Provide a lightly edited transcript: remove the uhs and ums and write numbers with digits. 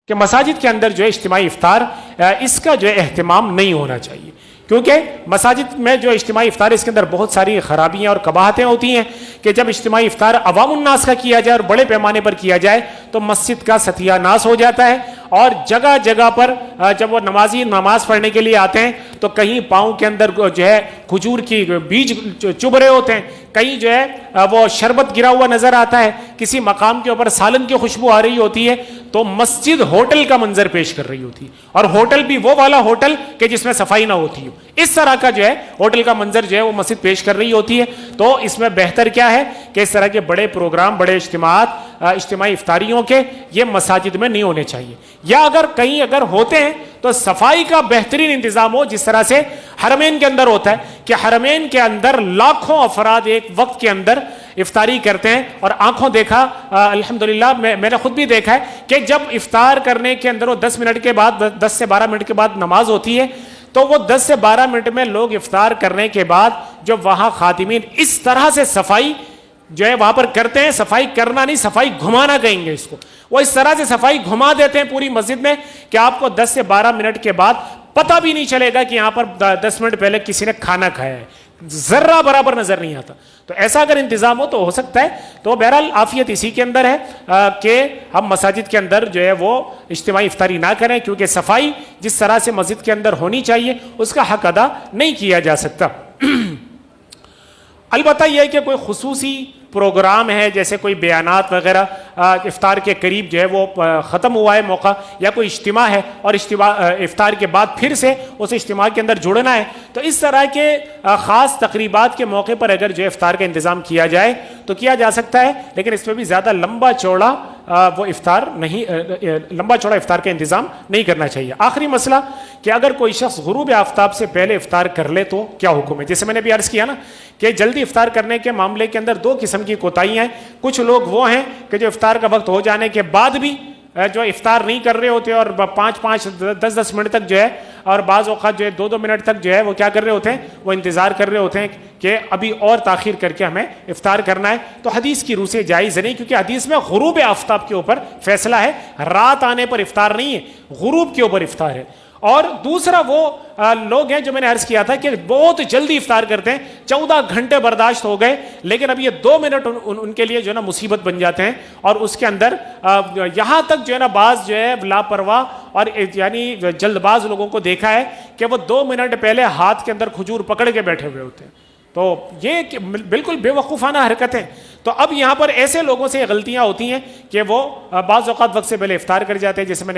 کہ مساجد کے اندر جو ہے اجتماعی افطار اس کا جو ہے اہتمام نہیں ہونا چاہیے، کیونکہ مساجد میں جو اجتماعی افطار اس کے اندر بہت ساری خرابیاں اور قباحتیں ہوتی ہیں کہ جب اجتماعی افطار عوام الناس کا کیا جائے اور بڑے پیمانے پر کیا جائے تو مسجد کا ستیہ ناس ہو جاتا ہے، اور جگہ جگہ پر جب وہ نمازی نماز پڑھنے کے لیے آتے ہیں تو کہیں پاؤں کے اندر جو ہے کھجور کی بیج چبھ رہے ہوتے ہیں، کہیں جو ہے وہ شربت گرا ہوا نظر آتا ہے، کسی مقام کے اوپر سالن کی خوشبو آ رہی ہوتی ہے، تو مسجد ہوٹل کا منظر پیش کر رہی ہوتی ہے، اور ہوٹل بھی وہ والا ہوٹل کہ جس میں صفائی نہ ہوتی ہو، اس طرح کا جو ہے ہوٹل کا منظر جو ہے وہ مسجد پیش کر رہی ہوتی ہے۔ تو اس میں بہتر کیا ہے کہ اس طرح کے بڑے پروگرام، بڑے اجتماعات، اجتماعی افطاریوں کے یہ مساجد میں نہیں ہونے چاہیے، یا اگر کہیں اگر ہوتے ہیں تو صفائی کا بہترین انتظام ہو، جس طرح سے حرمین کے اندر ہوتا ہے کہ حرمین کے اندر لاکھوں افراد ایک وقت کے اندر افطاری کرتے ہیں، اور آنکھوں دیکھا الحمدللہ میں نے خود بھی دیکھا ہے کہ جب افطار کرنے کے اندر وہ 10 منٹ کے بعد 10 سے 12 منٹ کے بعد نماز ہوتی ہے تو وہ 10 سے 12 منٹ میں لوگ افطار کرنے کے بعد جب وہاں خادمین اس طرح سے صفائی جو ہے وہاں پر کرتے ہیں، صفائی کرنا نہیں صفائی گھمانا کہیں گے اس کو، وہ اس طرح سے صفائی گھما دیتے ہیں پوری مسجد میں کہ آپ کو 10 سے 12 منٹ کے بعد پتہ بھی نہیں چلے گا کہ یہاں پر 10 منٹ پہلے کسی نے کھانا کھایا ہے، ذرہ برابر نظر نہیں آتا۔ تو ایسا اگر انتظام ہو تو ہو سکتا ہے۔ تو بہرحال عافیت اسی کے اندر ہے کہ ہم مساجد کے اندر جو ہے وہ اجتماعی افطاری نہ کریں، کیونکہ صفائی جس طرح سے مسجد کے اندر ہونی چاہیے اس کا حق ادا نہیں کیا جا سکتا۔ البتہ یہ ہے کہ کوئی خصوصی پروگرام ہے، جیسے کوئی بیانات وغیرہ افطار کے قریب جو ہے وہ ختم ہوا ہے موقع، یا کوئی اجتماع ہے اور افطار کے بعد پھر سے اس اجتماع کے اندر جڑنا ہے، تو اس طرح کے خاص تقریبات کے موقع پر اگر جو افطار کا انتظام کیا جائے تو کیا جا سکتا ہے، لیکن اس میں بھی زیادہ لمبا چوڑا افطار کا انتظام نہیں کرنا چاہیے۔ آخری مسئلہ کہ اگر کوئی شخص غروب آفتاب سے پہلے افطار کر لے تو کیا حکم ہے؟ جیسے میں نے بھی عرض کیا نا کہ جلدی افطار کرنے کے معاملے کے اندر دو قسم کی کوتاہیاں ہیں۔ کچھ لوگ وہ ہیں کہ جو افطار کا وقت ہو جانے کے بعد بھی جو افطار نہیں کر رہے ہوتے اور 5-10 منٹ تک جو ہے، اور بعض اوقات جو ہے 2 منٹ تک جو ہے وہ کیا کر رہے ہوتے ہیں، وہ انتظار کر رہے ہوتے ہیں کہ ابھی اور تاخیر کر کے ہمیں افطار کرنا ہے۔ تو حدیث کی روح سے جائز نہیں، کیونکہ حدیث میں غروب آفتاب کے اوپر فیصلہ ہے، رات آنے پر افطار نہیں ہے، غروب کے اوپر افطار ہے۔ اور دوسرا وہ لوگ ہیں جو میں نے عرض کیا تھا کہ بہت جلدی افطار کرتے ہیں، 14 گھنٹے برداشت ہو گئے، لیکن اب یہ 2 منٹ ان کے لیے جو ہے نا مصیبت بن جاتے ہیں، اور اس کے اندر یہاں تک جو ہے نا بعض جو ہے لاپرواہ اور یعنی جلد باز لوگوں کو دیکھا ہے کہ وہ 2 منٹ پہلے ہاتھ کے اندر کھجور پکڑ کے بیٹھے ہوئے ہوتے ہیں۔ تو یہ بالکل بے وقوفانہ حرکتیں۔ تو اب یہاں پر ایسے لوگوں سے غلطیاں ہوتی ہیں کہ وہ بعض اوقات وقت سے پہلے افطار کر جاتے ہیں، جیسے میں نے